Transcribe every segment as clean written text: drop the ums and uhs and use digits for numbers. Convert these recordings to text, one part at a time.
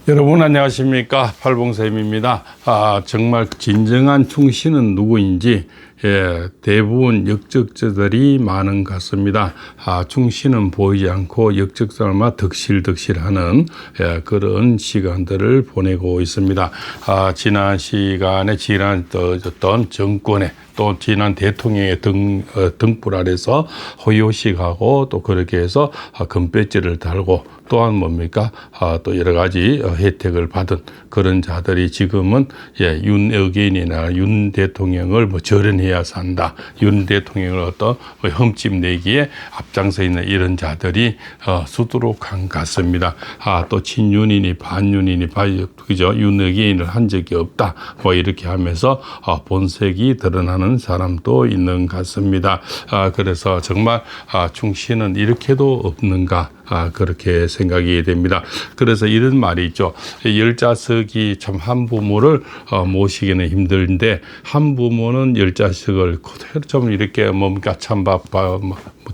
여러분 안녕하십니까, 팔봉쌤입니다. 정말 진정한 충신은 누구인지 대부분 역적자들이 많은 것 같습니다. 충신은 보이지 않고 역적자만 덕실덕실하는 그런 시간들을 보내고 있습니다. 지난 시간에 지난 어떤 정권에 또 지난 대통령의 등불 아래서 호요식하고 또 그렇게 해서 금배지를 달고 또한 뭡니까? 또 여러 가지 혜택을 받은 그런 자들이 지금은 윤여견이나 윤 대통령을 절연해야 산다. 윤 대통령을 어떤 흠집 내기에 앞장서 있는 이런 자들이 수두룩한 것 같습니다. 또 친윤이니 반윤이니 그죠? 윤여견을 한 적이 없다. 뭐 이렇게 하면서 본색이 드러나는 사람도 있는 것 같습니다. 그래서 정말 충신은 이렇게도 없는가? 그렇게 생각이 됩니다. 그래서 이런 말이 있죠. 열자석이 참 한 부모를 모시기는 힘든데 한 부모는 열자석을 그대로 좀 이렇게 뭡니까 찬밥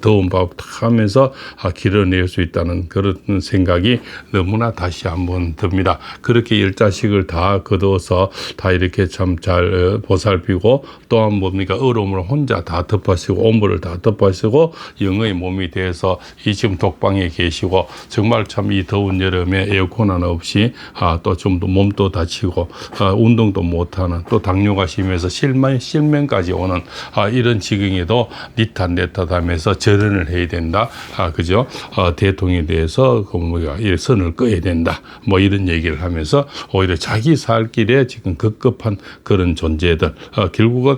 더운 밥 하면서 길어낼 수 있다는 그런 생각이 너무나 다시 한번 듭니다. 그렇게 열자식을 다 거둬서 다 이렇게 참 잘 보살피고 또한 뭡니까 어려움을 혼자 다 덮어쓰고 오물을 다 덮어쓰고 영의 몸이 돼서 이 지금 독방에 계시고 정말 참 이 더운 여름에 에어컨 하나 없이 또 좀 더 몸도 다치고 운동도 못하는 또 당뇨가 심해서 실명까지 오는 이런 지경에도 니탓내탓하면서 절연을 해야 된다. 그죠? 대통령에 대해서 선을 꺼야 된다. 뭐 이런 얘기를 하면서 오히려 자기 살 길에 지금 급급한 그런 존재들. 결국은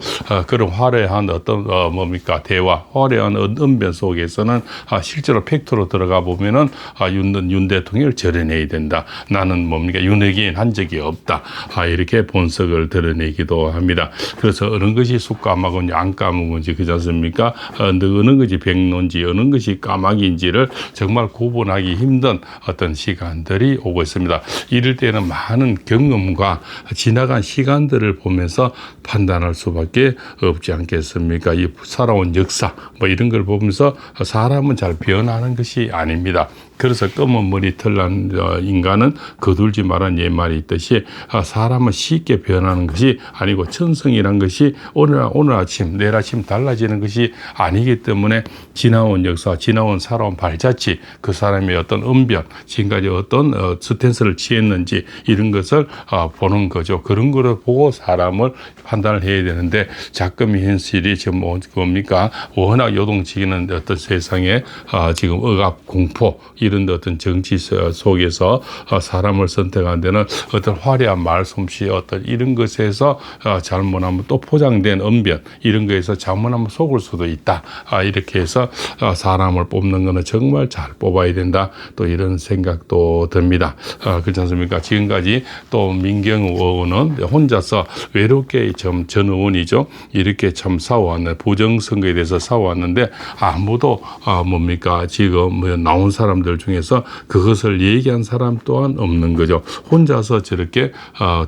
그런 화려한 어떤 뭡니까 대화, 화려한 언변 속에서는 실제로 팩트로 들어가 보면은 윤 대통령을 절연해야 된다. 나는 뭡니까 윤회기인 한 적이 없다. 이렇게 본색을 드러내기도 합니다. 그래서 어느 것이 쑥까마건지 안 까먹은지 그렇지 않습니까? 어느 것이 백론지 어느 것이 까마귀인지를 정말 구분하기 힘든 어떤 시간들이 오고 있습니다. 이럴 때는 많은 경험과 지나간 시간들을 보면서 판단할 수밖에 없지 않겠습니까? 이 살아온 역사 뭐 이런 걸 보면서 사람은 잘 변하는 것이 아닙니다. 그래서 검은 머리 털난 인간은 거둘지 말한 옛말이 있듯이 사람은 쉽게 변하는 것이 아니고 천성이란 것이 오늘 아침 내일 아침 달라지는 것이 아니기 때문에 지나온 역사 지나온 살아온 발자취 그 사람의 어떤 언변 지금까지 어떤 스탠스를 취했는지 이런 것을 보는 거죠. 그런 거를 보고 사람을 판단을 해야 되는데 작금이 현실이 지금 뭡니까 워낙 요동치기는 어떤 세상에 지금 억압 공포 이런 어떤 정치 속에서 사람을 선택하는 데는 어떤 화려한 말솜씨 어떤 이런 것에서 잘못하면 또 포장된 언변 이런 거에서 잘못하면 속을 수도 있다. 이렇게 해서 사람을 뽑는 거는 정말 잘 뽑아야 된다. 또 이런 생각도 듭니다. 그렇지 않습니까? 지금까지 또 민경우 의원은 혼자서 외롭게 전 의원이죠. 이렇게 참 싸워왔는데 부정선거에 대해서 싸워왔는데 아무도 뭡니까 지금 나온 사람들 중에서 그것을 얘기한 사람 또한 없는 거죠. 혼자서 저렇게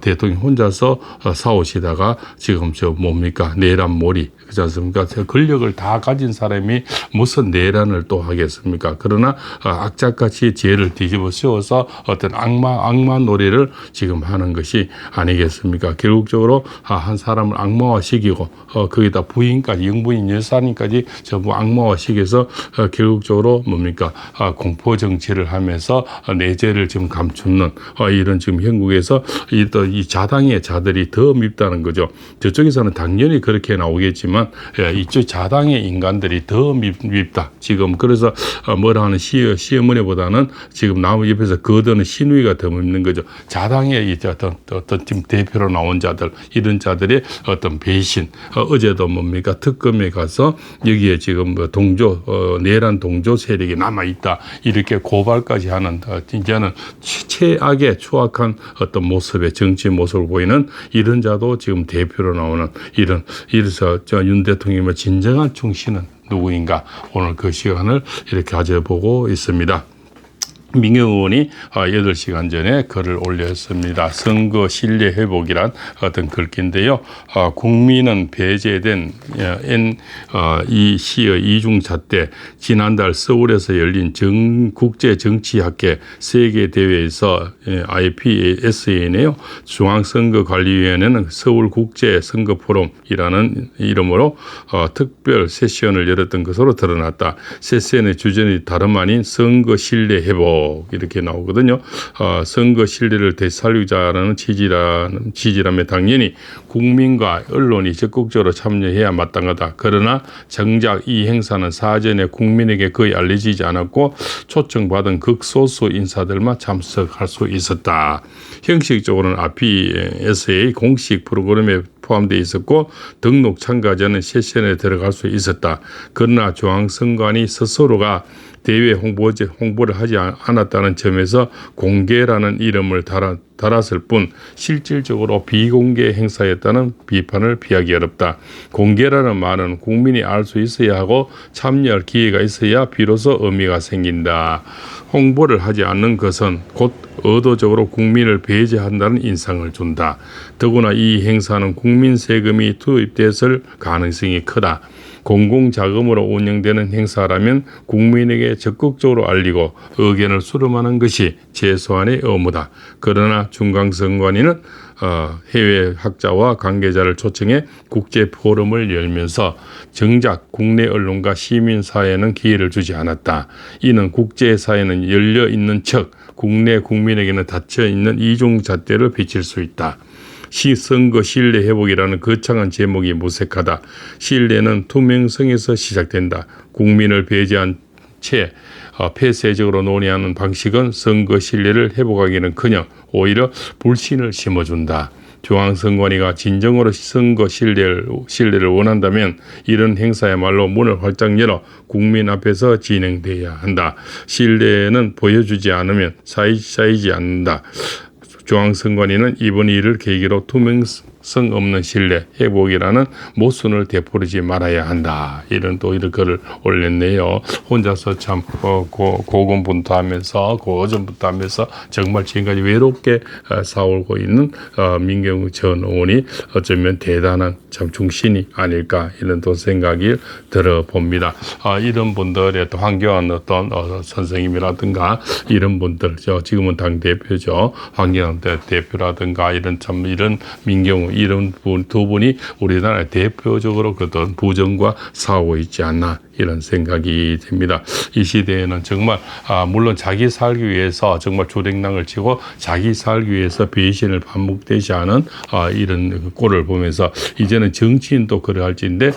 대통령 혼자서 싸우시다가 지금 뭡니까 내란몰이 그렇지 않습니까? 권력을 다 가진 사람이 무슨 내란을 또 하겠습니까? 그러나 악착같이 죄를 뒤집어 씌워서 어떤 악마 노래를 지금 하는 것이 아니겠습니까? 결국적으로 한 사람을 악마화시키고 거기다 부인까지 영부인 여사님까지 전부 악마화시켜서 결국적으로 뭡니까 공포 정치를 하면서 내재를 지금 감추는 이런 지금 형국에서 이 자당의 자들이 더 밉다는 거죠. 저쪽에서는 당연히 그렇게 나오겠지만 이쪽 자당의 인간들이 더 밉다. 지금 그래서 뭐라 하는 시어머니보다는 지금 나무 옆에서 거드는 시누이가 더 밉는 거죠. 자당의 이제 어떤 팀 대표로 나온 자들 이런 자들의 어떤 배신. 어제도 뭡니까 특검에 가서 여기에 지금 내란 동조 세력이 남아 있다. 이렇게 고발까지 하는 이제는 최악의 추악한 어떤 모습의 정치 모습을 보이는 이런 자도 지금 대표로 나오는 이래서 윤 대통령의 진정한 충신은 누구인가 오늘 그 시간을 이렇게 가져보고 있습니다. 민경우 의원이 8시간 전에 글을 올렸습니다. 선거 신뢰 회복이란 어떤 글귀인데요. 국민은 배제된 이 시의 이중잣대 지난달 서울에서 열린 국제정치학회 세계대회에서 IPSA네요. 중앙선거관리위원회는 서울국제선거포럼이라는 이름으로 특별 세션을 열었던 것으로 드러났다. 세션의 주제는 다름 아닌 선거 신뢰 회복 이렇게 나오거든요. 선거 신뢰를 되살리자라는 취지라면 당연히 국민과 언론이 적극적으로 참여해야 마땅하다. 그러나 정작 이 행사는 사전에 국민에게 거의 알려지지 않았고 초청받은 극소수 인사들만 참석할 수 있었다. 형식적으로는 IPSA 공식 프로그램에 포함되어 있었고 등록 참가자는 세션에 들어갈 수 있었다. 그러나 중앙선관위 스스로가 대회 홍보를 하지 않았다는 점에서 공개라는 이름을 달았을 뿐 실질적으로 비공개 행사였다는 비판을 피하기 어렵다. 공개라는 말은 국민이 알 수 있어야 하고 참여할 기회가 있어야 비로소 의미가 생긴다. 홍보를 하지 않는 것은 곧 의도적으로 국민을 배제한다는 인상을 준다. 더구나 이 행사는 국민 세금이 투입됐을 가능성이 크다. 공공자금으로 운영되는 행사라면 국민에게 적극적으로 알리고 의견을 수렴하는 것이 최소한의 의무다. 그러나 중앙선관위는 해외 학자와 관계자를 초청해 국제 포럼을 열면서 정작 국내 언론과 시민사회는 기회를 주지 않았다. 이는 국제사회는 열려 있는 척 국내 국민에게는 닫혀 있는 이중잣대를 비칠 수 있다. 선거 신뢰 회복이라는 거창한 제목이 무색하다. 신뢰는 투명성에서 시작된다. 국민을 배제한 채 폐쇄적으로 논의하는 방식은 선거 신뢰를 회복하기는커녕 오히려 불신을 심어준다. 중앙선관위가 진정으로 선거 신뢰를 원한다면 이런 행사야말로 문을 활짝 열어 국민 앞에서 진행돼야 한다. 신뢰는 보여주지 않으면 쌓이지 않는다. 중앙선관위는 이번 일을 계기로 투명성 없는 신뢰 회복이라는 모순을 되풀이지 말아야 한다. 이런 글을 올렸네요. 혼자서 참 고군분투하면서 고전분투하면서 정말 지금까지 외롭게 싸우고 있는 민경우 전 의원이 어쩌면 대단한 참 중신이 아닐까 이런 또 생각이 들어봅니다. 이런 분들의 또 황교안 어떤 선생님이라든가 이런 분들 지금은 당 대표죠. 황교안 대표라든가 이런 민경우 이런 두 분이 우리나라의 대표적으로 그런 부정과 싸우고 있지 않나 이런 생각이 듭니다. 이 시대에는 정말 물론 자기 살기 위해서 정말 주랭랑을 치고 자기 살기 위해서 배신을 반복되지 않은 이런 꼴을 보면서 이제는 정치인도 그러할지인데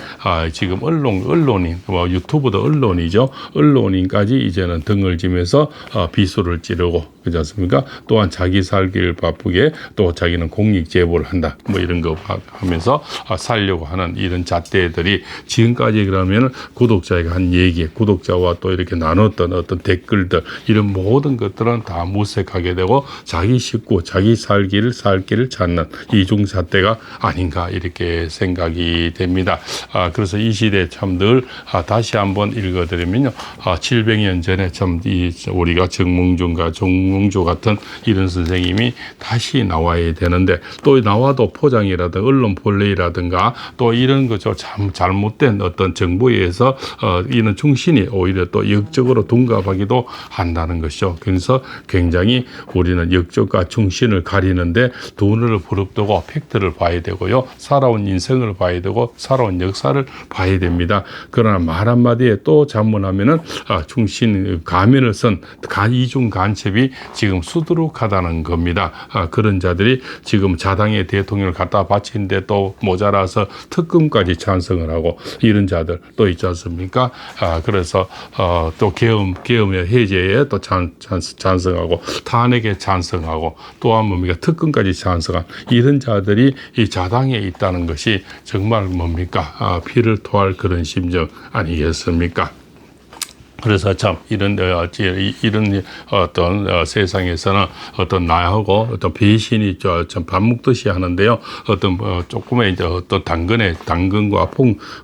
지금 언론인 유튜브도 언론이죠. 언론인까지 이제는 등을 지면서 비수를 찌르고 그렇지 않습니까? 또한 자기 살기를 바쁘게 또 자기는 공익 제보를 한다. 뭐 이런 거 하면서 살려고 하는 이런 잣대들이 지금까지 그러면 구독자가 한 얘기, 구독자와 또 이렇게 나눴던 어떤 댓글들 이런 모든 것들은 다 무색하게 되고 자기 식구, 자기 살 길을 찾는 이중 잣대가 아닌가 이렇게 생각이 됩니다. 그래서 이 시대에 참 늘 다시 한번 읽어드리면요. 700년 전에 참 우리가 정몽주 같은 이런 선생님이 다시 나와야 되는데 또 나와도 포장이라든가 언론 본래라든가 또 이런 거죠. 참 잘못된 어떤 정보에 의해서 이런 충신이 오히려 또 역적으로 둔갑하기도 한다는 것이죠. 그래서 굉장히 우리는 역적과 충신을 가리는데 눈을 부릅뜨고 팩트를 봐야 되고요. 살아온 인생을 봐야 되고 살아온 역사를 봐야 됩니다. 그러나 말 한마디에 또 잘못하면은 충신 가면을 쓴 이중 간첩이 지금 수두룩하다는 겁니다. 그런 자들이 지금 자당의 대통령을 갖다 바치는데 또 모자라서 특검까지 찬성을 하고 이런 자들 또 있지 않습니까? 그래서 또 계엄의 해제에 또 찬성하고 탄핵에 찬성하고 또한 뭡니까 특검까지 찬성한 이런 자들이 이 자당에 있다는 것이 정말 뭡니까 피를 토할 그런 심정 아니겠습니까? 그래서 참 이런 어떤 세상에서는 어떤 나하고 어떤 배신이 참 밥먹듯이 하는데요. 어떤 조금의 이제 어떤 당근과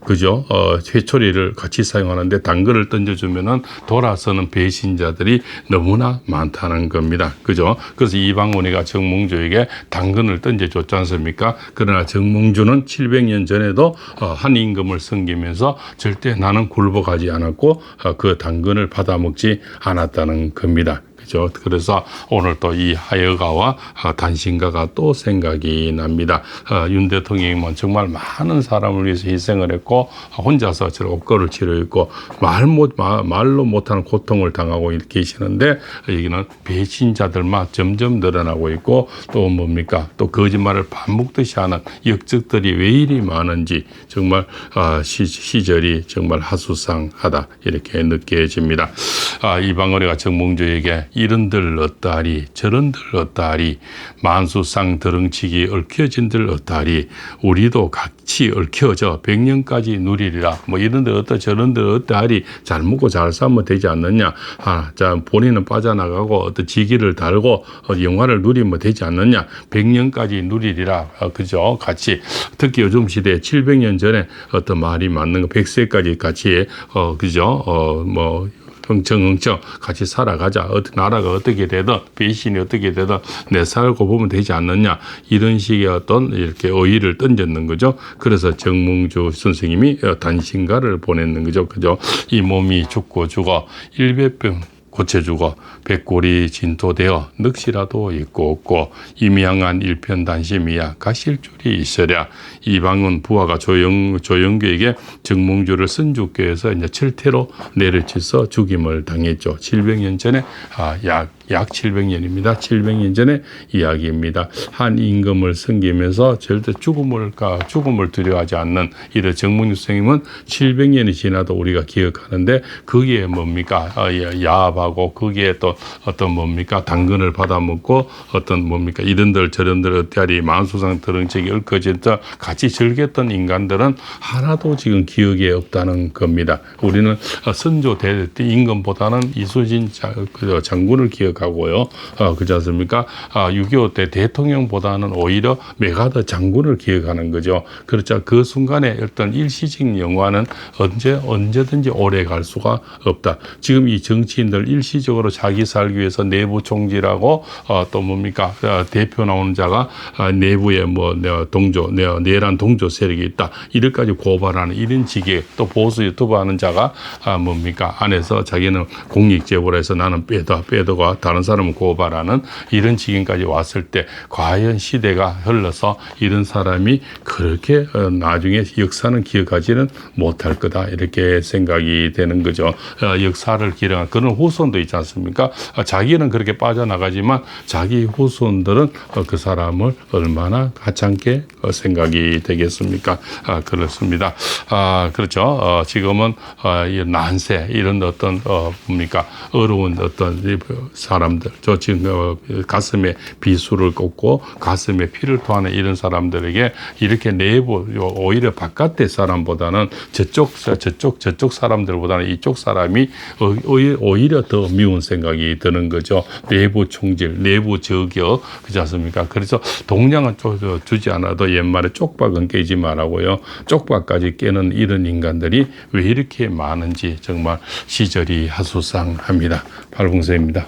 그죠? 회초리를 같이 사용하는데 당근을 던져주면은 돌아서는 배신자들이 너무나 많다는 겁니다. 그죠? 그래서 이방원이가 정몽주에게 당근을 던져줬지 않습니까? 그러나 정몽주는 700년 전에도 한 임금을 섬기면서 절대 나는 굴복하지 않았고 그 당근을 받아먹지 않았다는 겁니다. 그죠? 그래서 오늘 또 이 하여가와 단신가가 또 생각이 납니다. 윤 대통령님은 정말 많은 사람을 위해서 희생을 했고 혼자서 저런 옥거를 치르고 말로 못하는 고통을 당하고 계시는데 여기는 배신자들만 점점 늘어나고 있고 또 뭡니까? 또 거짓말을 반복듯이 하는 역적들이 왜 이리 많은지 정말 시절이 정말 하수상하다 이렇게 느껴집니다. 이방원이가 정몽주에게 이런들 어떠하리 저런들 어떠하리 만수상 더렁치기 얽혀진들 어떠하리 우리도 같이 얽혀져 100년까지 누리리라 뭐 이런들 어떠 저런들 어떠하리 잘 먹고 잘 살면 되지 않느냐 자 본인은 빠져나가고 어떤 지기를 달고 영화를 누리면 되지 않느냐 100년까지 누리리라 그죠 같이 특히 요즘 시대에 700년 전에 어떤 말이 맞는 거 100세까지 같이 그죠 뭐 흥청흥청 같이 살아가자. 나라가 어떻게 되든 배신이 어떻게 되든 내 살고 보면 되지 않느냐. 이런 식의 어떤 이렇게 어의를 던졌는 거죠. 그래서 정몽주 선생님이 단신가를 보냈는 거죠. 그죠. 이 몸이 죽고 죽어 일베병 고쳐주고 백골이 진토되어 넋이라도 있고 없고 임양한 일편단심이야 가실 줄이 있으랴. 이방은 부하가 조영규에게 정몽주를 선주교에서 이제 철퇴로 내려쳐서 죽임을 당했죠. 700년 전에 약 700년입니다. 700년 전의 이야기입니다. 한 임금을 섬기면서 절대 죽음을 두려워하지 않는 이런 정몽주 선생님은 700년이 지나도 우리가 기억하는데 그게 뭡니까? 야합하고 거기에 또 어떤 뭡니까? 당근을 받아먹고 어떤 뭡니까? 이런들 저런들 어때하리 만수상 더렁치기 얽혀졌던 같이 즐겼던 인간들은 하나도 지금 기억에 없다는 겁니다. 우리는 선조 임금보다는 이순신 장군을 기억하고요. 그렇지 않습니까? 6.25 때 대통령보다는 오히려 메가더 장군을 기억하는 거죠. 그렇죠. 그 순간에 어떤 일시적 영화는 언제든지 오래 갈 수가 없다. 지금 이 정치인들 일시적으로 자기 살기 위해서 내부 총질하고 또 뭡니까? 대표 나오는 자가 내부에 뭐 내란 동조 세력이 있다. 이럴까지 고발하는 이런 식의 또 보수 유튜브 하는 자가 뭡니까? 안에서 자기는 공익제보를 해서 나는 빼도가 다른 사람을 고발하는 이런 지경까지 왔을 때 과연 시대가 흘러서 이런 사람이 그렇게 나중에 역사는 기억하지는 못할 거다 이렇게 생각이 되는 거죠. 역사를 기록한 그런 후손도 있지 않습니까? 자기는 그렇게 빠져나가지만 자기 후손들은 그 사람을 얼마나 하찮게 생각이 되겠습니까? 그렇습니다. 그렇죠. 지금은 이 난세 이런 어떤 뭡니까 어려운 어떤 사람들 저 지금 가슴에 비수를 꽂고 가슴에 피를 토하는 이런 사람들에게 이렇게 내부 오히려 바깥의 사람보다는 저쪽 사람들보다는 이쪽 사람이 오히려 더 미운 생각이 드는 거죠. 내부 총질, 내부 저격 그렇지 않습니까? 그래서 동량은 주지 않아도 옛말에 쪽박은 깨지 말라고요. 쪽박까지 깨는 이런 인간들이 왜 이렇게 많은지 정말 시절이 하수상합니다. 팔봉서입니다.